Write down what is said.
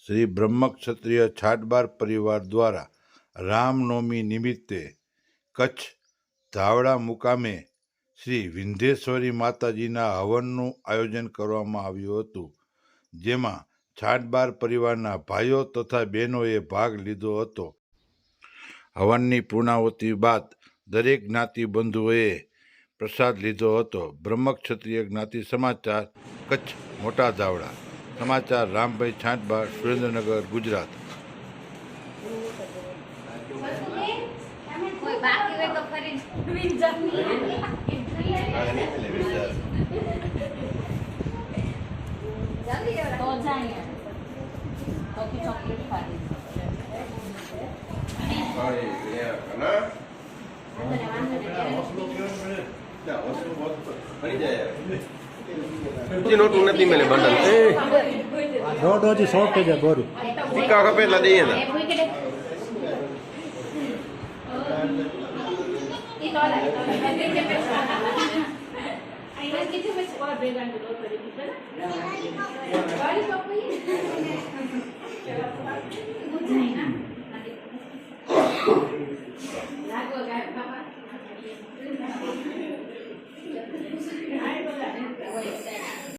શ્રી બ્રહ્મક્ષત્રિય છાટબાર પરિવાર દ્વારા રામનવમી નિમિત્તે કચ્છ ધાવડા મુકામે શ્રી વિંધેશ્વરી માતાજીના હવનનું આયોજન કરવામાં આવ્યું હતું, જેમાં છાટબાર પરિવારના ભાઈઓ તથા બહેનોએ ભાગ લીધો હતો। હવનની પૂર્ણાહુતિ બાદ દરેક જ્ઞાતિ બંધુઓએ પ્રસાદ લીધો હતો। બ્રહ્મક્ષત્રિય જ્ઞાતિ સમાચાર, કચ્છ મોટા ધાવડા। સમાચાર રામભાઈ છાટબાર, સુરેન્દ્રનગર, ગુજરાત। नोट उन्नति मिले बंडल नोट हो जी शॉर्ट है बोरी टिक्का खपे ला दे ना